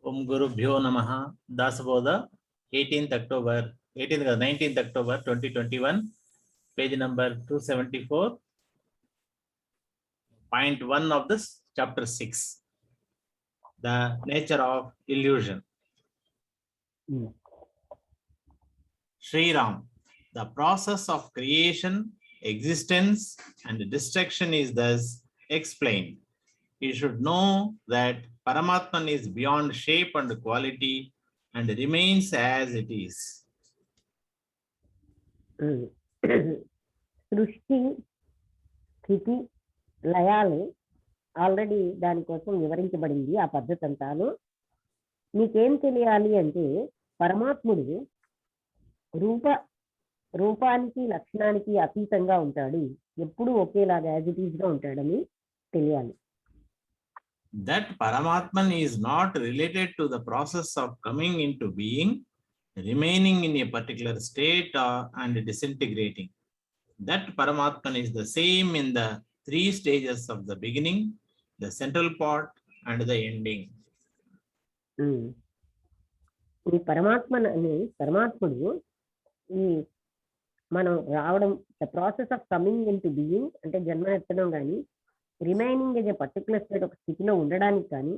Om Gurubhyo Namaha. Dasaboda, 19th October 2021, page number 274, point 1 of this chapter 6, the nature of illusion. Sri Ram, the process of creation, existence, and destruction is thus explained. You should know that Paramatman is beyond shape and quality and remains as it is. సృష్టి స్థితి లయాలు already దానికోసం వివరించబడింది. ఆ పద్ధతి అంతాను మీకేం తెలియాలి అంటే పరమాత్ముడు రూపానికి లక్షణానికి అతీతంగా ఉంటాడు, ఎప్పుడు ఒకేలాగా యాజ్ ఇట్ ఈస్ గా ఉంటాడని తెలియాలి. That Paramatman is not related to the process of coming into being, remaining in a particular state and disintegrating. That Paramatman is the same in the three stages of the beginning, the central part, and the ending. ఈ పరమాత్ముడు ఈ మనం రావడం, the process of coming in to being అంటే జన్మ ఎత్తడం కానీ, remaining yes ఏ particular state ఒక స్థితిలో ఉండడానికి కానీ,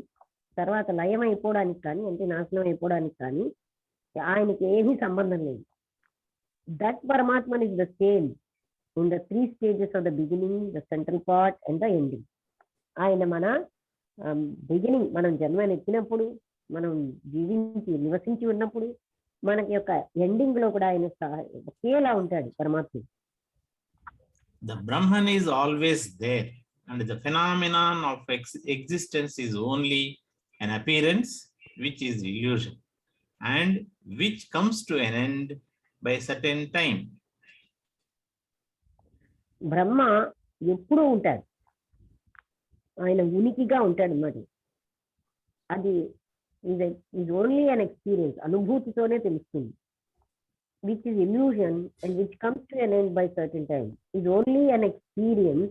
తర్వాత లయం అయిపోవడానికి కానీ అంటే నాశనం అయిపోవడానికి కానీ ఆయనకి ఏమీ సంబంధం లేదు. That Paramatman is the same in the three stages of the beginning, the central part and the ending. ఆయన మన బిగినింగ్, మనం జన్మని ఎత్తినప్పుడు, మనం జీవించి నివసించి ఉన్నప్పుడు, మనకి యొక్క ఎండింగ్ లో కూడా ఆయన ఒకేలా ఉంటాడు పరమాత్మ. The Brahman is always there, and the phenomenon of existence is only an appearance, which is illusion, and which comes to an end by certain time. బ్రహ్మ ఎప్పుడూ ఉంటాడు, ఆయన ఉనికిగా ఉంటాడు అన్నమాట. అది is only an experience, అనుభూతితోనే తెలుస్తుంది. which is illusion and which comes to an end by certain time. is only an experience,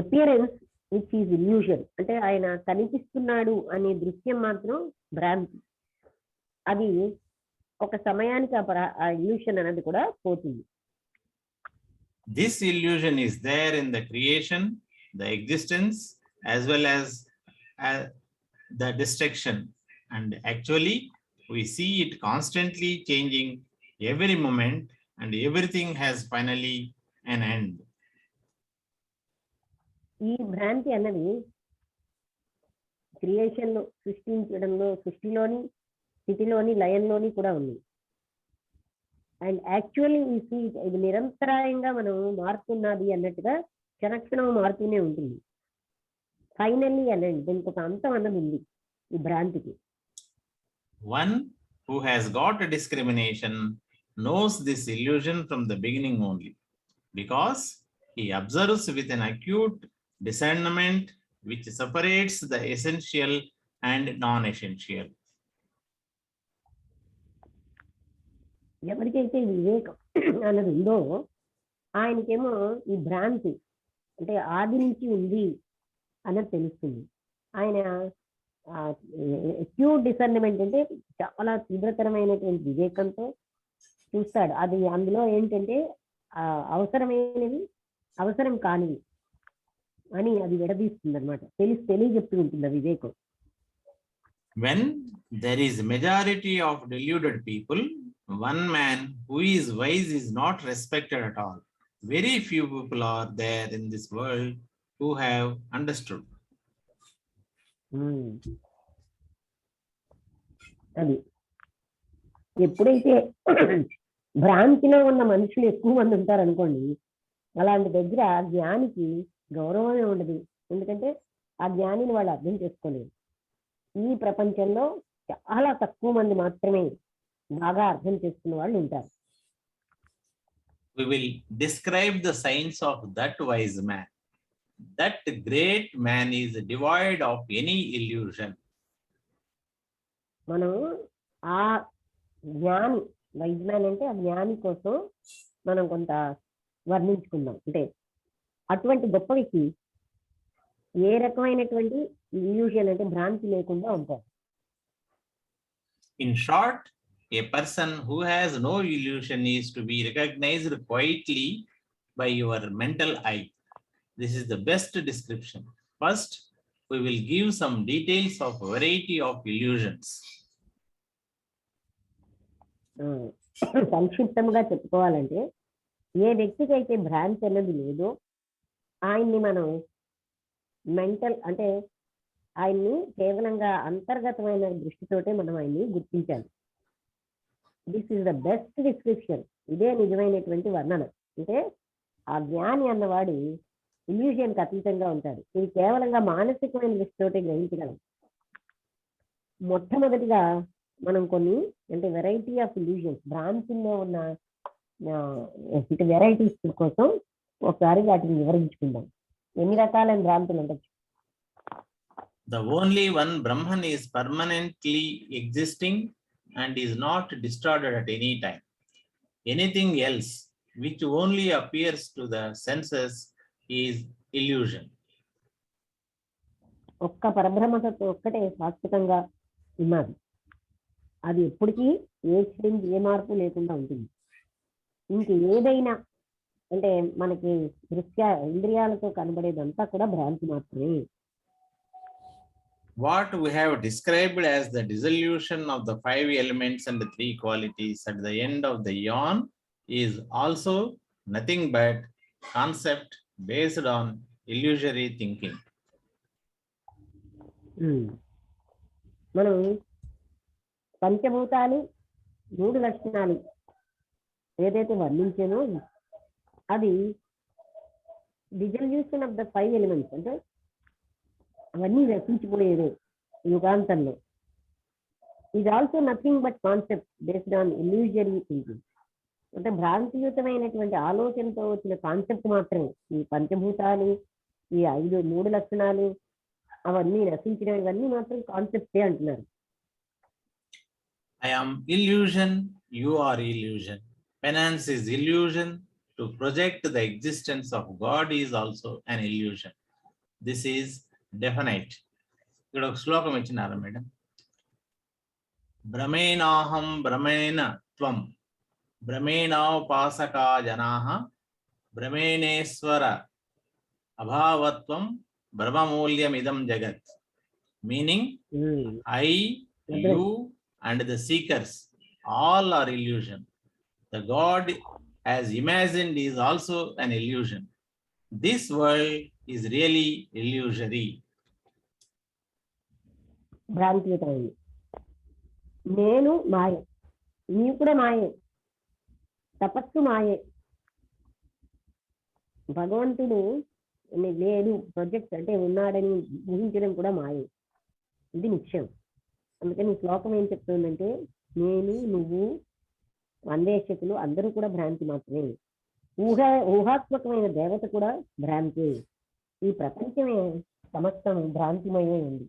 appearance which is illusion. అంటే ఆయన కనిపిస్తున్నాడు అనే దృశ్యం మాత్రం భ్రాంతి. అది ఒక సమయానికి ఆ ఇల్యూషన్ అనేది కూడా పోతుంది. This illusion is there in the creation, the existence, as well as the destruction, and actually we see it constantly changing every moment, and everything has finally an end. ఈ భ్రాంతి అన్నది క్రియేషన్ లో, సృష్టించడంలో, సృష్టిలోని, స్థితిలోని, లయంలోని కూడా ఉంది. అండ్ యాక్చువల్లీ ఈ see ఇది నిరంతరాయంగా మనం మారుతున్నది అన్నట్టుగా క్షణక్షణం మారుతూనే ఉంటుంది. ఫైనల్లీ అనండి దీనికి ఒక అంతం అన్నది ఉంది ఈ భ్రాంతికి. One who has got a discrimination knows this illusion from the beginning only, because he observes with an acute discernment which separates the essential and non-essential. ఎవరికైతే వివేకం అన్నది ఉందో ఆయనకేమో ఈ భ్రాంతి అంటే ఆది నుంచి ఉంది అన్నది తెలుస్తుంది. ఆయన అక్యూట్ డిసర్న్మెంట్ అంటే చాలా తీవ్రతరమైనటువంటి వివేకంతో చూస్తాడు. అది అందులో ఏంటంటే అవసరమైనవి, అవసరం కానివి అని అది విడదీస్తుంది అనమాట. తెలియజెప్తూ ఉంటుంది వివేకం. When there is majority of deluded people, one man who is wise is not respected at all. Very few people are there in this world who have understood. అది ఎప్పుడైతే భ్రాంతిలో ఉన్న మనుషులు ఎక్కువ మంది ఉంటారు అనుకోండి, అలాంటి దగ్గర జ్ఞానికి గౌరవమే ఉండదు. ఎందుకంటే ఆ జ్ఞానిని వాళ్ళు అర్థం చేసుకోలేరు. ఈ ప్రపంచంలో చాలా తక్కువ మంది మాత్రమే బాగా అర్థం చేసుకున్న వాళ్ళు ఉంటారు. We will describe the signs of that wise man. That great man is devoid of any illusion. మనం ఆ జ్ఞాని, వైజ్ మ్యాన్ అంటే ఆ జ్ఞాని కోసం మనం కొంత వర్ణించుకుందాం. అంటే అటువంటి గొప్ప వ్యక్తి ఏ రకమైనటువంటి ఇల్యూషన్ అంటే భ్రాంతి లేకుండా ఉంటారు. In short, a person who has no illusion is to be recognized quietly by your mental eye. This is the best description. First, we will give some details of variety of illusions. సంక్షిప్తంగా చెప్పుకోవాలంటే ఏ వ్యక్తికి అయితే భ్రాంతి అన్నది లేదో ఆయన్ని మనం mental అంటే ఆయన్ని కేవలంగా అంతర్గతమైన దృష్టితోటే మనం ఆయన్ని గుర్తించాలి. This is the best description. ఇదే నిజమైనటువంటి వర్ణన. అంటే ఆ జ్ఞాని అన్నవాడు ఇల్యూజన్కి అతీతంగా ఉంటాడు. ఇది కేవలంగా మానసికమైన దృష్టితోటే గ్రహించగలం. మొట్టమొదటిగా మనం కొన్ని అంటే వెరైటీ ఆఫ్ ఇల్యూజన్స్ భ్రాంతిలో ఉన్న వెరైటీస్ కోసం ఒకసారి వాటిని వివరించుకుందాం. ఎన్ని రకాలైన భ్రాంతులు ఉండొచ్చు? The only one Brahman is permanently existing and is not distorted at any time. Anything else which only appears to the senses is illusion. ఒక్క పరబ్రహ్మతత్వం ఒక్కటే శాశ్వతంగా ఉన్నది. అది ఎప్పటికీ ఏ చేంజ్ ఏ మార్పు లేకుండా ఉంటుంది. ఇంక ఏదైనా అంటే మనకి ఇంద్రియాలతో కనబడేదంతా కూడా భ్రాంతి మాత్రమే. What we have described as the dissolution of the 5 elements and the 3 qualities at the end of the yawn is also nothing but concept based on illusory thinking. మనం పంచభూతాలు 3 లక్షణాలు ఏదైతే వర్ణించానో అది డిజల్యూషన్ ఆఫ్ ద 5 ఎలిమెంట్స్ అంటే అవన్నీ రచించిపోయేదే యుగాంతంలో. ఇది also nothing but concept based on illusory thinking. అంటే భ్రాంతియుతమైనటువంటి ఆలోచనతో వచ్చిన కాన్సెప్ట్ మాత్రమే. ఈ పంచభూతాలు ఈ 3 లక్షణాలు అవన్నీ రచించిన ఇవన్నీ మాత్రం కాన్సెప్టే అంటున్నారు. I am illusion, you are illusion. Penance is illusion. To project the existence of God is also an illusion. This is definite. ఇక్కడ ఒక శ్లోకం ఇచ్చినారా మేడం? భ్రమేణాహం భ్రమేణ త్వం భ్రమేణోపాసకా జనాః భ్రమేణేశ్వర అభావత్వం బ్రహ్మమూల్యమిదం జగత్. Meaning I, you and the seekers all are illusion. The God as imagined is also an illusion. This world is really illusory. భ్రాంతియుతమైంది. నేను మాయే, నీవు కూడా మాయే, తపస్సు మాయే, భగవంతుడు లేడు ప్రొజెక్ట్ అంటే ఉన్నాడని ఊహించడం కూడా మాయే. ఇది నిత్యం. అందుకని ఈ శ్లోకం ఏం చెప్తుందంటే నేను నువ్వు అన్వేషకులు అందరూ కూడా భ్రాంతి మాత్రమే. ఊహాత్మకమైన దేవత కూడా భ్రాంతి. ఈ ప్రపంచమే సమస్తం భ్రాంతిమయే ఉంది.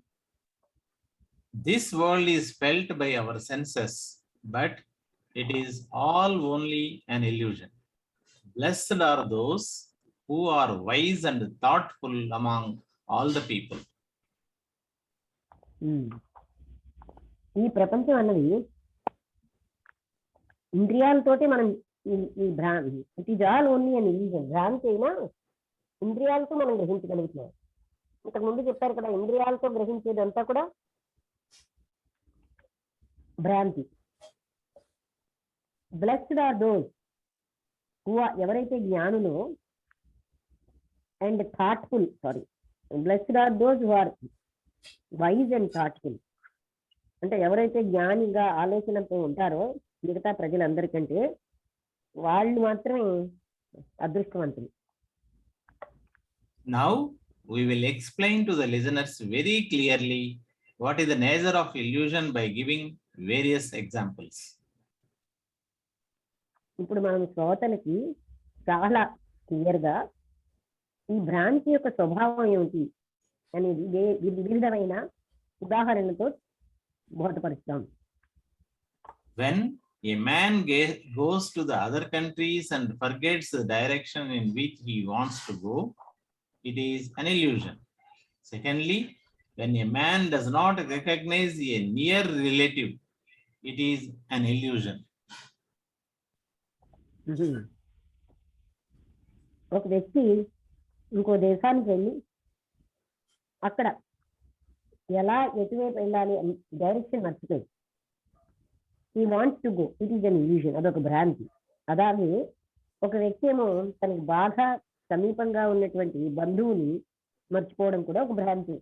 This world is felt by our senses, but it is all only an illusion. Blessed are those who are wise and thoughtful among all the people. ఈ ప్రపంచం అన్నది ఇంద్రియాలతోటి మనం ఈ భ్రాంతి ఇట్ ఈజ్ ఆల్ ఓన్లీ అని ఇల్యూజన్. భ్రాంతి అయినా ఇంద్రియాలతో మనం గ్రహించగలుగుతున్నాం. ఇంతకుముందు చెప్పారు కదా ఇంద్రియాలతో గ్రహించేదంతా కూడా భ్రాంతి. బ్లెస్డ్ ఆర్ దోస్ హూ ఎవరైతే జ్ఞానులు and thoughtful blessed are those who are wise and thoughtful. అంటే ఎవరైతే జ్ఞానిగా ఆలోచనతో ఉంటారో మిగతా ప్రజలందరికంటే వాళ్ళు మాత్రమే అదృష్టవంతులు. Now we will explain to the listeners very clearly what is the nature of illusion by giving various examples. ఇప్పుడు మనం శ్రోతలకి చాలా క్లియర్గా ఈ భ్రాంతి యొక్క స్వభావం ఏమిటి అనేది వివిధమైన ఉదాహరణలతో బోధపరుస్తాం. When a man goes to the other countries and forgets the direction in which he wants to go, it is an illusion. Secondly, when a man does not recognize a near relative, it is an illusion. ఒక వ్యక్తి ఇంకో దేశానికి వెళ్ళి అక్కడ ఎలా ఎటువైపు వెళ్ళాలి అని డైరెక్షన్ మర్చిపోయి he wants to go, it is an illusion, అదొక భ్రాంతి. అలాగే ఒక వ్యక్తి ఏమో తనకు బాగా సమీపంగా ఉన్నటువంటి బంధువుని మర్చిపోవడం కూడా ఒక భ్రాంతి.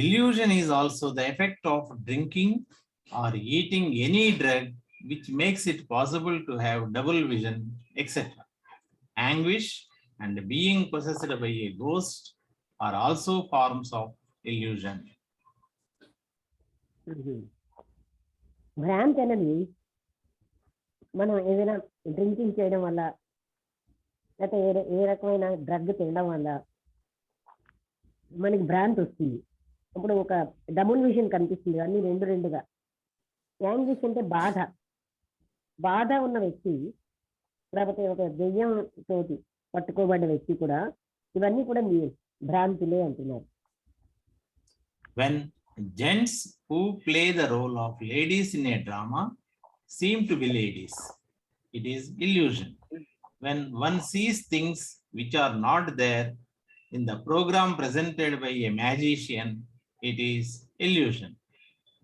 Illusion is also the effect of drinking or eating any drug which makes it possible to have double vision, etc. Anguish and being possessed by a ghost are also forms of illusion. భ్రాంతి అనేది మనం ఏదైనా drinking చేయడం వల్ల లేకపోతే ఏ రకమైన drug తినడం వల్ల మనకి భ్రాంతి వస్తుంది. ఇప్పుడు ఒక డబుల్ విజన్ కనిపిస్తుంది, అన్ని రెండుగా. యాంగ్విష్ అంటే బాధ ఉన్న వ్యక్తి, లేకపోతే ఒక దెయ్యం తోటి పట్టుకోబడ్డ వ్యక్తి కూడా, ఇవన్నీ కూడా మీ భ్రాంతులే అంటున్నారు. When gents who play the role of ladies in a drama seem to be ladies, it is illusion. When one sees things which are not there in the program presented by a magician, it is illusion.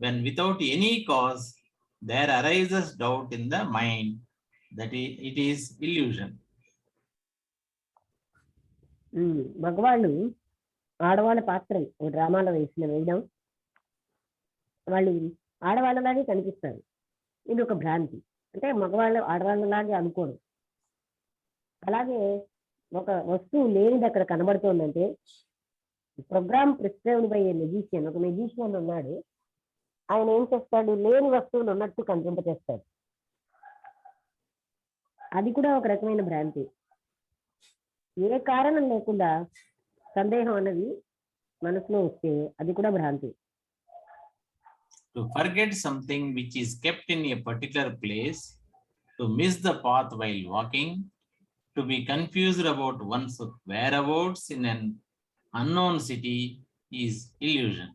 When without any cause there arises doubt in the mind, that it is illusion. మగవాళ్ళు ఆడవాళ్ళ పాత్రలు ఓ డ్రామాలో వేయడం, వాళ్ళు ఆడవాళ్ళలాగే కనిపిస్తారు, ఇది ఒక భ్రాంతి. అంటే మగవాళ్ళు ఆడవాళ్ళలాగే అనుకోరు. అలాగే ఒక వస్తువు లేనిది అక్కడ కనబడుతోందంటే program prescribed by a magician, ఒక మెజిషియన్ ఉన్నాడు, ఆయన ఏం చేస్తాడు, లేని వస్తువులు ఉన్నట్టు కనిపింపచేస్తాడు. అది కూడా ఒక రకమైన భ్రాంతి. ఏ కారణం లేకుండా సందేహం అన్నది మనసులో వస్తే అది కూడా భ్రాంతి. To forget something which is kept in a particular place, to miss the path while walking, to be confused about one's whereabouts in an unknown city is illusion.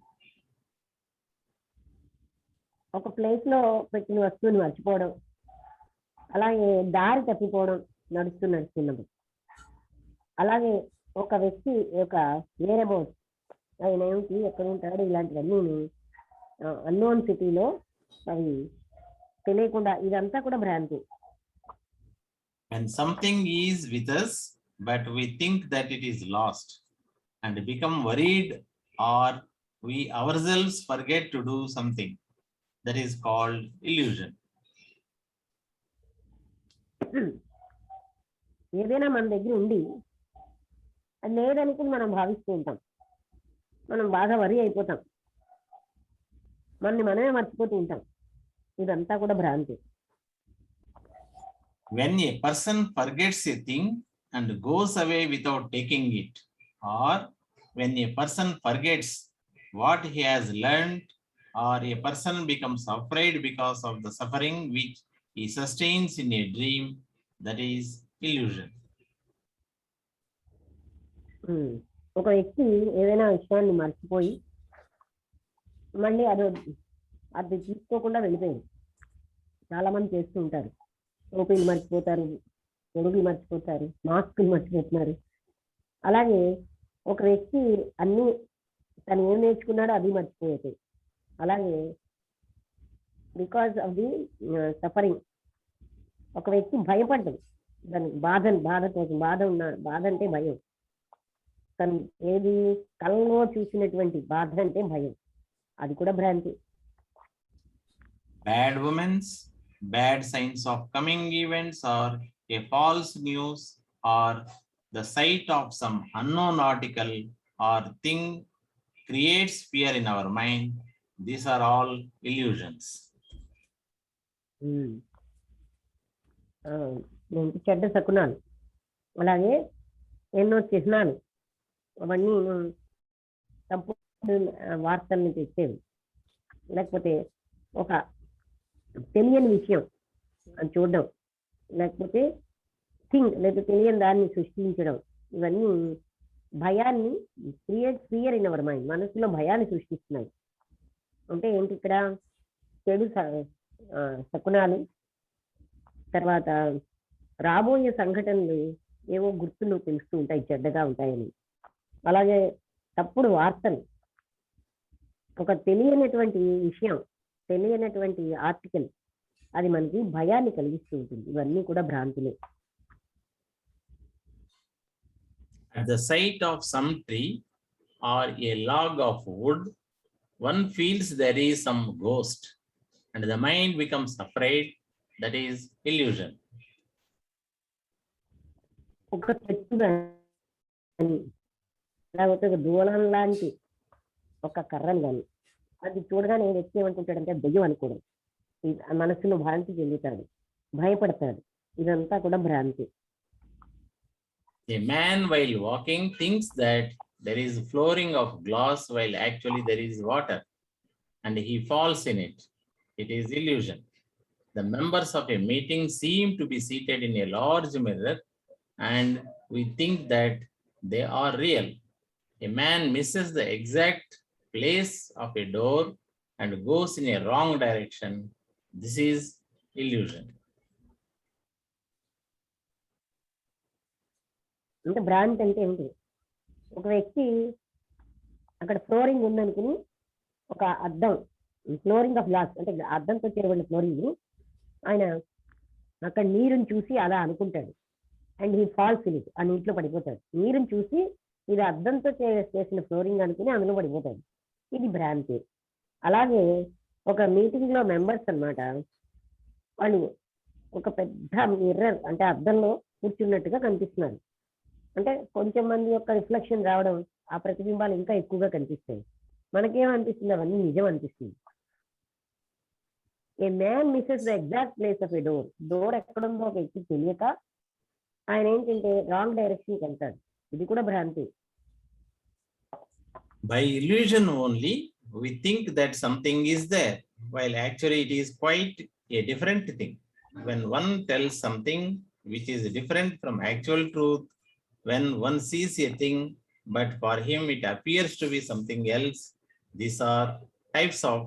ఒక ప్లేస్ లో పెట్టిన వస్తువుని మర్చిపోవడం, అలాగే దారి తప్పిపోవడం నడుస్తున్నప్పుడు, అలాగే ఒక వ్యక్తి యొక్క వేరబౌట్, ఆయన ఏమిటి ఎక్కడ ఉంటాడు, ఇలాంటివన్నీ అన్నోన్ సిటీలో అవి తెలియకుండా, ఇదంతా కూడా భ్రాంతి. When something is with us but we think that it is lost and become worried, or we ourselves forget to do something, that is called illusion. ఏదైనా మన దగ్గర ఉండి అది లేదనుకుని మనం భావిస్తూ ఉంటాం, మనం బాగా వరి అయిపోతాం, మనమే మర్చిపోతూ ఉంటాం, ఇదంతా కూడా భ్రాంతి. When a person forgets a thing and goes away without taking it, or when a person forgets what he has learned, or a person becomes afraid because of the suffering which he sustains in a dream, that is illusion. ఒక వ్యక్తి ఏదైనా విషయాన్ని మర్చిపోయి మళ్ళీ అది తీసుకోకుండా వెళ్ళిపోయింది. చాలా మంది చేస్తూ ఉంటారు, టోపీలు మర్చిపోతారు, గొడుగులు మర్చిపోతారు, మాస్కులు మర్చిపోతున్నారు. అలాగే ఒక వ్యక్తి అన్ని తను ఏం నేర్చుకున్నాడో అది మర్చిపోయేది. అలాగే బికాస్ ఆఫ్ ది సఫరింగ్, ఒక వ్యక్తి భయపడ్డది, దానికి బాధ అంటే భయం, తను ఏది కళ్ళలో చూసినటువంటి బాధ అంటే భయం, అది కూడా భ్రాంతి. Bad omens, bad signs of coming events, or a false news, or the sight of some unknown article or thing creates fear in our mind. These are all illusions. చెడ్డ శకునాలు, అలాగే ఎన్నో చిహ్నాలు, అవన్నీ సంపూర్ణ వార్తల్ని తెచ్చేవి, లేకపోతే ఒక తెలియని విషయం అని చూడడం, లేకపోతే లేకపోతే తెలియని దాన్ని సృష్టించడం, ఇవన్నీ భయాన్ని create fear in our mind, మనసులో భయాన్ని సృష్టిస్తున్నాయి. అంటే ఏంటి ఇక్కడ చెడు శకునాలు, తర్వాత రాబోయే సంఘటనలు ఏవో గుర్తులు తెలుస్తూ ఉంటాయి చెడ్డగా ఉంటాయని. అలాగే తప్పుడు వార్తలు, ఒక తెలియనటువంటి విషయం, తెలియనటువంటి ఆర్టికల్, అది మనకి భయాన్ని కలిగిస్తూ ఉంటుంది. ఇవన్నీ కూడా భ్రాంతులే. At the sight of some tree or a log of wood, one feels there is some ghost, and the mind becomes afraid. That is illusion. ఒక చెట్టు కానీ, లేకపోతే ఒక దూలం లాంటి ఒక కర్రను కానీ, అది చూడగానే వ్యక్తి ఏమనుకుంటాడంటే దెయ్యం అనుకోవడం, మనసులో భ్రాంతి చెందుతాడు, భయపడతాడు. ఇదంతా కూడా భ్రాంతి. A man while walking thinks that there is flooring of glass while actually there is water, and he falls in it. It is illusion. The members of a meeting seem to be seated in a large mirror, and we think that they are real. A man misses the exact place of a door and goes in a wrong direction. This is illusion. అంటే భ్రాంతి అంటే ఏంటి? ఒక వ్యక్తి అక్కడ flooring ఉందనుకుని ఒక అద్దం, flooring of glass అంటే అద్దంతో చేయబడిన ఫ్లోరింగ్, ఆయన అక్కడ నీరుని చూసి అలా అనుకుంటాడు. And he falls in it, ఆ నీటిలో పడిపోతాడు. నీరుని చూసి ఇది అద్దంతో చేసిన ఫ్లోరింగ్ అనుకుని అందులో పడిపోతాడు. ఇది భ్రాంతి. అలాగే ఒక మీటింగ్ లో మెంబర్స్ అన్నమాట, వాళ్ళు ఒక పెద్ద మిర్రర్ అంటే అద్దంలో కూర్చున్నట్టుగా కనిపిస్తున్నారు. అంటే కొంచెం మంది యొక్క రిఫ్లెక్షన్ రావడం, ఆ ప్రతిబింబాలు ఇంకా ఎక్కువగా కనిపిస్తాయి. మనకేమనిపిస్తుంది? అవన్నీ నిజం అనిపిస్తుంది. ఏ man missus the exact place of a door. Door ఎక్కడుందో ఒక వ్యక్తి తెలియక ఆయన ఏంటంటే రాంగ్ డైరెక్షన్కి వెళ్తాడు. ఇది కూడా భ్రాంతి. By illusion only, we think that something is there, while actually it is quite a different thing. When one tells something which is different from actual truth, when one sees a thing, but for him it appears to be something else, these are types of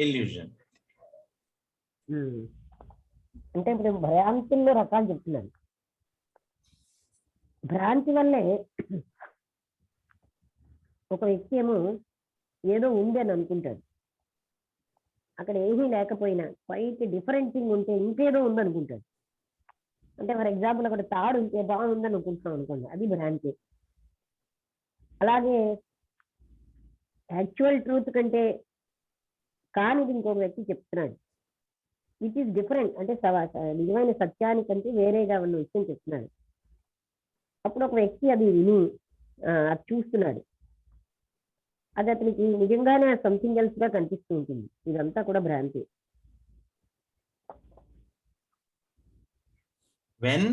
illusion. అంటే ఇప్పుడు భ్రాంతుల్లో రకాలు చెప్తున్నాను. భ్రాంతి వల్లే ఒక వ్యక్తి ఏమో ఏదో ఉంది అని అనుకుంటాడు, అక్కడ ఏమీ లేకపోయినా క్వైట్ డిఫరెంట్ థింగ్ ఉంటే ఇంకేదో ఉందనుకుంటాడు. అంటే ఫర్ ఎగ్జాంపుల్ అక్కడ తాడు ఉంటే బాగుందని అనుకుంటున్నాం అనుకోండి, అది భ్రాంతి. అలాగే యాక్చువల్ ట్రూత్ కంటే కానిది ఇంకొక వ్యక్తి చెప్తున్నాడు, విచ్ ఈస్ డిఫరెంట్, అంటే నిజమైన సత్యానికంటే వేరేగా ఉన్న విషయం చెప్తున్నాడు. అప్పుడు ఒక వ్యక్తి అది విని అది చూస్తున్నాడు, అది అతనికి నిజంగానే సంథింగ్ ఎల్స్ గా కనిపిస్తూ ఉంటుంది. ఇదంతా కూడా భ్రాంతి. When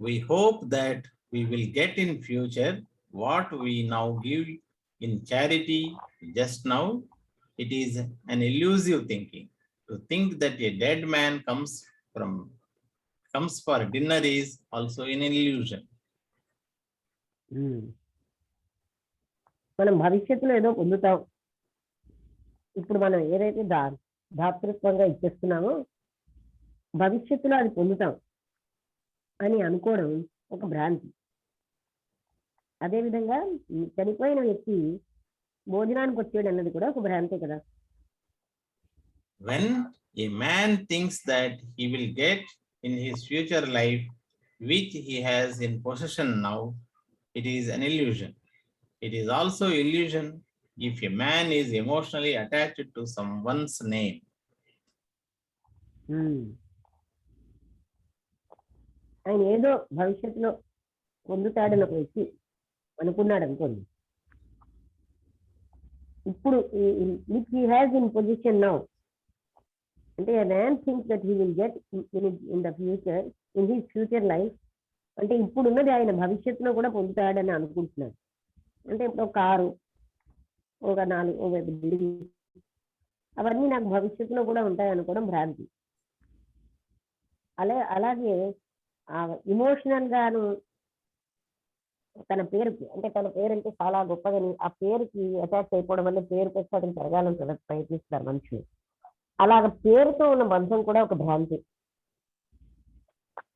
we hope that we will get in future what we now give in charity just now, it is an illusive thinking. To think that a dead man comes for dinner is also an illusion. మనం భవిష్యత్తులో ఏదో పొందుతాం, ఇప్పుడు మనం ఏదైతే దాతృత్వంగా ఇచ్చేస్తున్నామో భవిష్యత్తులో అది పొందుతాం అని అనుకోవడం ఒక భ్రాంతి. అదేవిధంగా చనిపోయిన వ్యక్తి భోజనానికి వచ్చాడు అన్నది కూడా ఒక భ్రాంతే కదా. When a man thinks that he will get in his future life which he has in possession now, it is an illusion. It is also illusion if a man is emotionally attached to someone's name. ఆయన ఏదో భవిష్యత్తులో పొందుతాడని ఒక వ్యక్తి అనుకున్నాడు అనుకోండి, ఇప్పుడు which he has in position now, అంటే a man thinks that he will get in the future, in his future life, అంటే ఇప్పుడు ఉన్నది ఆయన భవిష్యత్తులో కూడా పొందుతాడని అనుకుంటున్నాడు. అంటే ఇప్పుడు ఒక కారు, ఒక 4 బిల్డింగ్, అవన్నీ నాకు భవిష్యత్తులో కూడా ఉంటాయి అనుకోవడం భ్రాంతి. అలాగే ఇమోషనల్ గాను తన పేరుకి, అంటే తన పేరు అంటే చాలా గొప్పదని ఆ పేరుకి అటాచ్ అయిపోవడం వల్ల పేరుకి వచ్చి అతను పెరగాలని ప్రయత్నిస్తారు మనుషులు. అలాగ పేరుతో ఉన్న బంధం కూడా ఒక భ్రాంతి.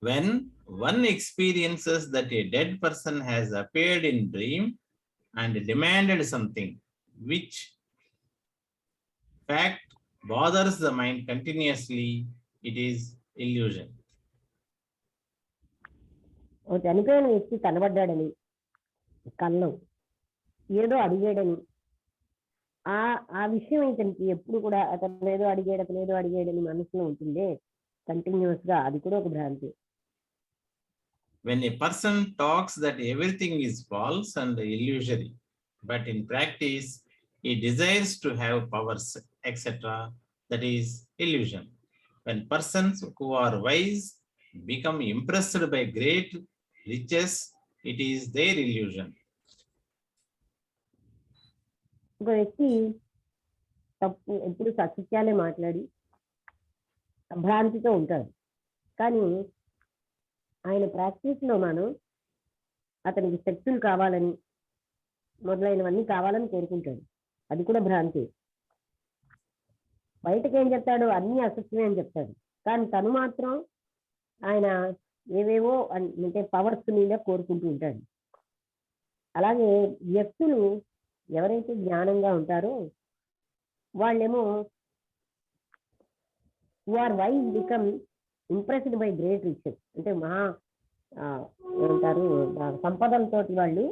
When one experiences that a dead person has appeared in dream and demanded something, which fact bothers the mind continuously, it is illusion. ఓ చనిపోయిన వ్యక్తి కనబడ్డాడని కల్లో ఏదో అడిగాడని ఆ ఆ విషయం ఇతనికి ఎప్పుడు కూడా అతను ఏదో అడిగాడని మనసులో ఉంటుందే కంటిన్యూస్ గా, అది కూడా ఒక భ్రాంతి. When a person talks that everything is false and illusory, but in practice he desires to have powers, etc., that is illusion. When persons who are wise become impressed by great riches, it is their illusion. ఒక వ్యక్తి తప్పు ఎప్పుడు సత్యాలే మాట్లాడి భ్రాంతితో ఉంటాడు, కానీ ఆయన practice లో మనం అతనికి శక్తులు కావాలని మొదలైనవన్నీ కావాలని కోరుకుంటాడు, అది కూడా భ్రాంతి. బయటకు ఏం చెప్తాడు, అన్ని అసత్యమే అని చెప్తాడు, కానీ తను మాత్రం ఆయన ఏవేవో అంటే పవర్స్ మీద కోరుకుంటూ ఉంటాడు. అలాగే వ్యక్తులు ఎవరైతే జ్ఞానంగా ఉంటారో వాళ్ళేమో who are wise become impressed by great riches, అంటే మహా ఏమంటారు సంపదలతో వాళ్ళు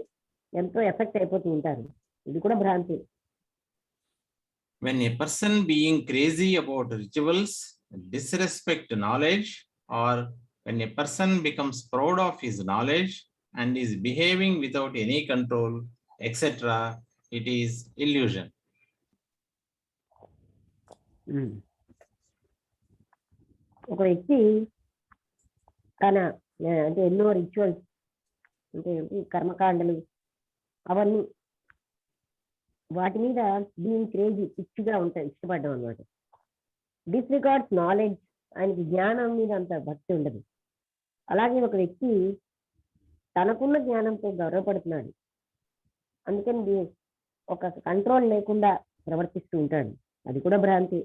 ఎంతో ఎఫెక్ట్ అయిపోతూ ఉంటారు, ఇది కూడా భ్రాంతి. When a person being crazy about rituals disrespect knowledge, or when a person becomes proud of his knowledge and is behaving without any control, etc., it is illusion. ఒక వ్యక్తి తన అంటే ఎన్నో రిచువల్స్ అంటే కర్మకాండలు అవన్నీ వాటి మీద బీయింగ్ క్రేజీ పిచ్చిగా ఉంటాయి, ఇష్టపడ్డం అనమాట. డిస్రిగార్డ్స్ నాలెడ్జ్, ఆయనకి జ్ఞానం మీద అంత భక్తి ఉండదు. అలాగే ఒక వ్యక్తి తనకున్న జ్ఞానంతో గౌరవపడుతున్నాడు, అందుకని ఒక కంట్రోల్ లేకుండా ప్రవర్తిస్తూ ఉంటాడు, అది కూడా భ్రాంతి.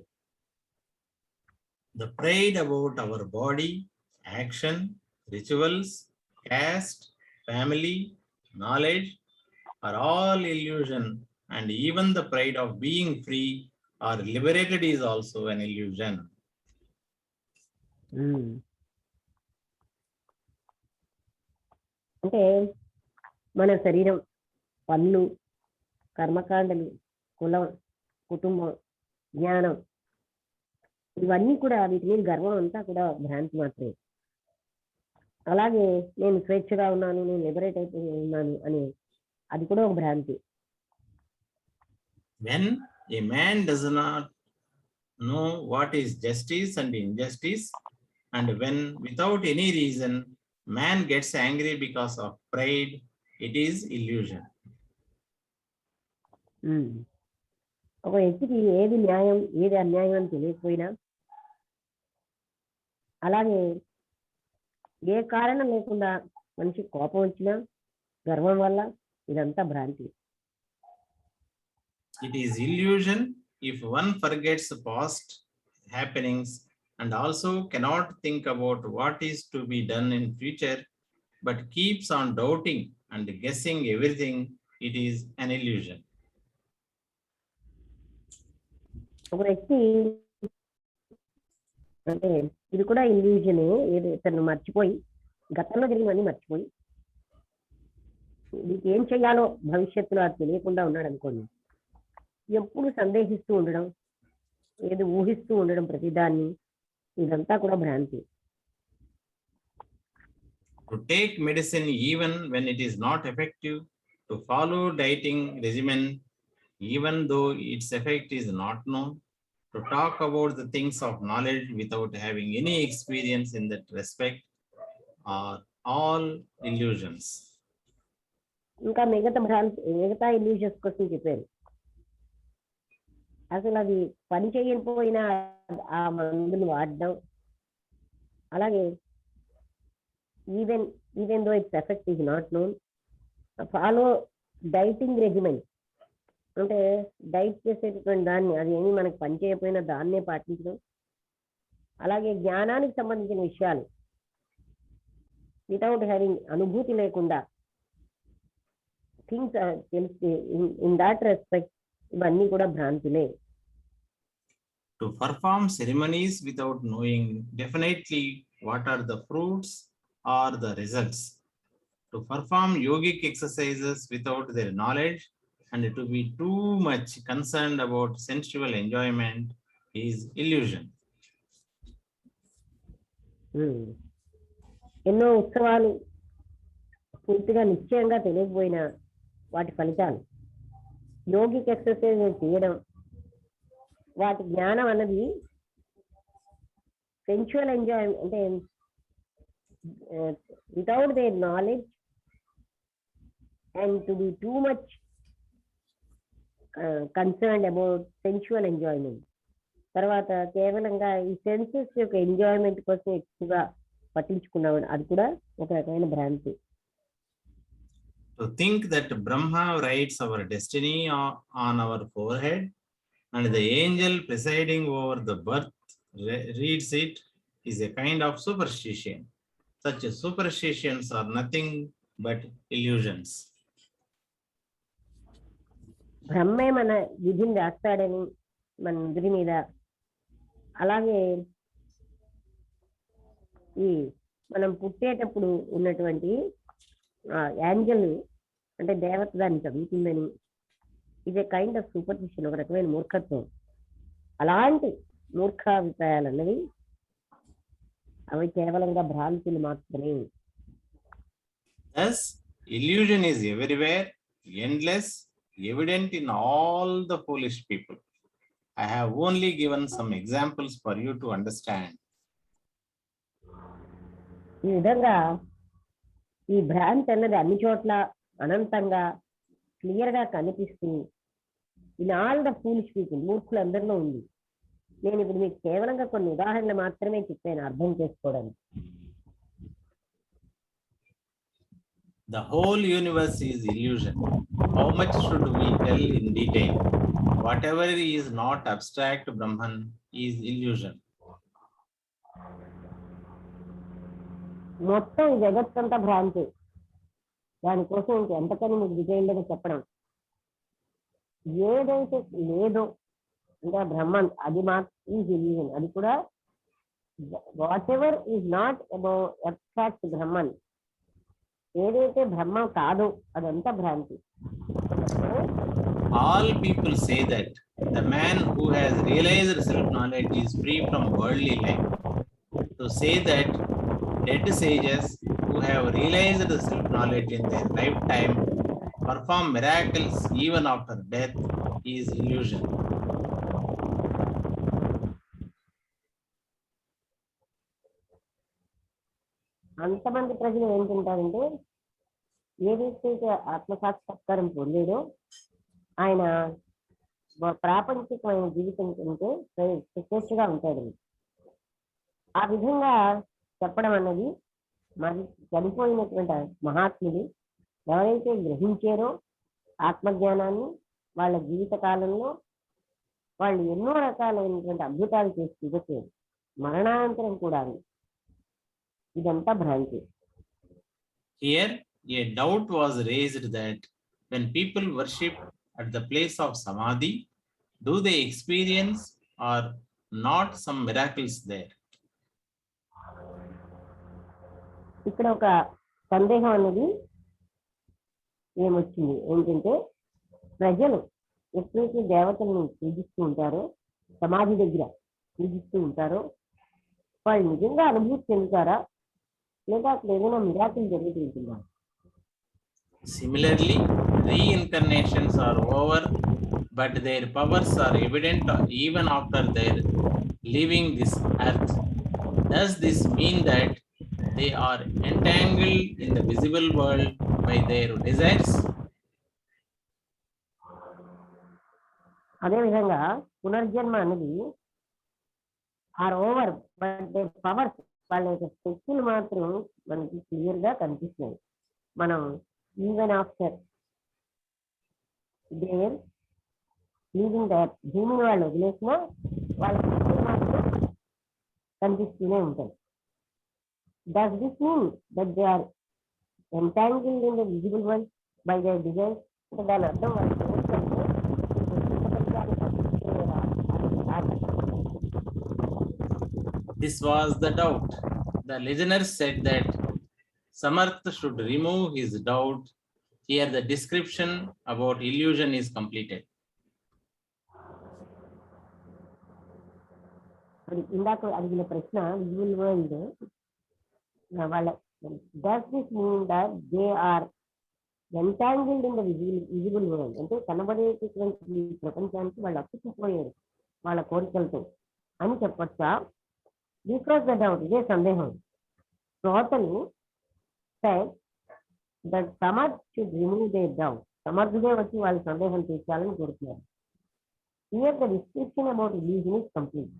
The pride about our body, action, rituals, caste, family, knowledge are all illusion, and even the pride of being free or liberated is also an illusion. అంటే మన శరీరం, పనులు, కర్మకాండలు, కులం, కుటుంబం, జ్ఞానం, ఇవన్నీ కూడా వీటి మీద గర్వం అంతా కూడా భ్రాంతి మాత్రమే. అలాగే నేను స్వేచ్ఛగా ఉన్నాను, నేను లిబరేట్ అయిపోయి ఉన్నాను అని, అది కూడా ఒక భ్రాంతి. When a man does not know what is justice and injustice, and when without any reason man gets angry because of pride, it is illusion. ఒక వ్యక్తికి ఏది న్యాయం ఏది అన్యాయం అని తెలియకపోయినా, అలాగే ఏ కారణం లేకుండా మనిషి కోపం వచ్చినా గర్వం వల్ల, ఇదంతా భ్రాంతి. It is illusion if one forgets past happenings and also cannot think about what is to be done in future, but keeps on doubting and guessing everything, it is an illusion. ఒక వ్యక్తి అంటే ఇది కూడా ఇల్యూజనే, ఏదో తను మర్చిపోయి గతంలో జరిగినవన్నీ మర్చిపోయి నీకు ఏం చేయాలో భవిష్యత్తులో అది తెలియకుండా ఉన్నాడు అనుకోండి, ఎప్పుడు సందేహిస్తూ ఉండడం, ఏదో ఊహిస్తూ ఉండడం ప్రతిదాన్ని, ఇదంతా కూడా భ్రాంతి. To take medicine even when it is not effective, to follow dieting regimen even though its effect is not known, to talk about the things of knowledge without having any experience in that respect, are all illusions. ఇంకా మిగతా illusions కోసం చెప్పారు. అసలు అది పని చేయకపోయినా ఆ మందులు వాడడం, అలాగే even though its effect is not known, follow dieting regiment, అంటే డైట్ చేసేటటువంటి దాన్ని, అది ఏమి మనకు పని చేయకపోయినా దాన్నే పాటించడం. అలాగే జ్ఞానానికి సంబంధించిన విషయాలు వితౌట్ హ్యావింగ్, అనుభూతి లేకుండా థింగ్స్ తెలిసి, ఇన్ దాట్ రెస్పెక్ట్ ఇవన్నీ కూడా భ్రాంతులే. To perform ceremonies without knowing definitely what are the fruits or the results. To perform yogic exercises without their knowledge and to be too much concerned about sensual enjoyment is illusion. ఎన్నో ఉత్సవాలు పూర్తిగా నిశ్చయంగా తెలియకపోయినా వాటి ఫలితాలు, yogic exercise చేయడం, వాటి జ్ఞానం అన్నది సెన్చువల్ ఎంజాయ్, అంటే without their knowledge and to be too much concerned about sensual enjoyment. తర్వాత కేవలంగా ఈ సెన్సెస్ యొక్క ఎంజాయ్మెంట్ కోసం ఎక్కువగా పట్టించుకున్నాడు, అది కూడా ఒక రకమైన భ్రాంతి. To think that Brahma writes our destiny on our forehead and the angel presiding over the birth reads it is a kind of superstition. Such superstitions are nothing but illusions. బ్రహ్మే మన విధిని రాస్తాడని మన నుదుటి మీద, అలాగే ఈ మనం పుట్టేటప్పుడు ఉన్నటువంటి యాంజల్ అంటే దేవత దాన్ని చదువుతుందని, ఇది కైండ్ ఆఫ్ సూపర్స్టిషన్, ఒక రకమైన మూర్ఖత్వం. అలాంటి మూర్ఖాభిప్రాయాలు అన్నవి అవి కేవలంగా భ్రాంతులు మాత్రమే. Thus, illusion is everywhere, endless, evident in all the foolish people. I have only given some examples for you to understand. ఈ విధంగా ఈ భ్రాంతి అన్నది అన్ని చోట్ల అనంతంగా క్లియర్ గా కనిపిస్తూ in all the foolish people, మూర్ఖులందరిలో ఉంది. నేను ఇప్పుడు మీకు కేవలంగా కొన్ని ఉదాహరణలు మాత్రమే చెప్పాను అర్థం చేసుకోవడానికి. The whole universe is illusion. How much should we tell in detail? Whatever is not abstract Brahman is illusion. మొత్తం ఈ జగత్తంతా భ్రాంతి, దానికోసం ఎంతకని మీకు డీటెయిల్గా చెప్పడం. ఏదైతే లేదో ఇంకా బ్రహ్మన్, అది మాత్రం ఈజ్ ఇల్యూజన్, అది కూడా what ever is not about abstract Brahman, ఏదైతే బ్రహ్మ కాదో అదంతా భ్రాంతి. All people say that the man who has realized self-knowledge is free from worldly life. To say that dead sages who have realized the self-knowledge in their lifetime perform miracles even after death is illusion. అంతమంది ప్రజలు ఏంటంటారంటే, ఏదైతే ఆత్మసాక్షాత్కారం పొందేదో ఆయన ప్రాపంచికమైన జీవితం కంటే శ్రేష్ఠగా ఉంటాడు. ఆ విధంగా చెప్పడం అన్నది మరి చనిపోయినటువంటి మహాత్ములు ఎవరైతే గ్రహించారో ఆత్మజ్ఞానాన్ని, వాళ్ళ జీవిత కాలంలో వాళ్ళు ఎన్నో రకాలైనటువంటి అద్భుతాలు చేసి చూపించారు, మరణానంతరం కూడా. ఇదంతా భ్రాంతి. Here, a doubt was raised that when people worship at the place of Samadhi, do they experience or not some miracles there? ఇక్కడ ఒక సందేహం అనేది ఏమొచ్చింది ఏంటంటే, ప్రజలు ఎప్పుడైతే దేవతలను పూజిస్తూ ఉంటారో, సమాధి దగ్గర పూజిస్తూ ఉంటారో, వాళ్ళు నిజంగా అనుభూతి చెందుతారా, లేదా అక్కడ ఏదైనా miracle జరుగుతుంటుందా? Similarly, reincarnations are over, but their powers are evident even after their leaving this earth. Does this mean that they are entangled in the visible world by their desires? అదేవిధంగా పునర్జన్మ అనేది are over, but their powers, వాళ్ళ యొక్క శక్తులు మాత్రం మనకి clear గా కనిపిస్తున్నాయి. మనం even after their leaving the earth, భూమిని వాళ్ళు వదిలేసినా వాళ్ళ శక్తులు మాత్రం కనిపిస్తూనే ఉంటాయి. Does this mean that they are entangled in the visible world by their desire? అంటే దాని అర్థం వాళ్ళు కోరుకుంటే ప్రపంచాన్ని కనిపిస్తలేదా అని కాదు. This was the doubt. The listener said that Samarth should remove his doubt. Here the description about illusion is completed. అది ఇందాక అడిగిన ప్రశ్న విజువల్ వరల్డ్ వాళ్ళ does this mean that they are entangled in the visible world, అంటే కనబడేటటువంటి ఈ ప్రపంచానికి వాళ్ళు అతుక్కుపోయారు వాళ్ళ కోరికలతో అని చెప్పొచ్చా? దిస్ వాజ్ ద డౌట్, ఇదే సందేహం. శ్రోతలు said that Samarth should remove their doubt. సమర్థుడే వచ్చి వాళ్ళ సందేహం తీర్చాలని కోరుతున్నారు. Here the description about illusion is complete.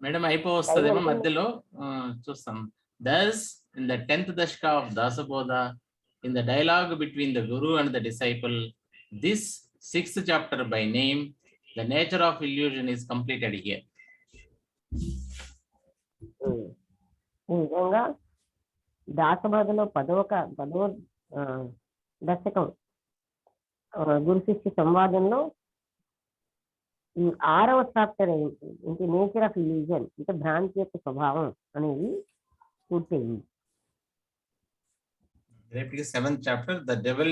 Madam అయిపోవస్తుందేమో మధ్యలో చూస్తాం. Thus, in the 10th dashka of Dasabodha, in the dialogue between the Guru and the disciple, this 6th chapter by name, The Nature of Illusion, is completed here. ఈ విధంగా దాసబోధలో పదో దశకం గురు శిష్య సంవాదంలో ఈ 6వ చాప్టర్ ఏంటి, నేచర్ ఆఫ్ ఇల్యూజన్, అంటే భ్రాంతి యొక్క స్వభావం అనేది పూర్తయింది. రేపటికి 7th chapter, the devil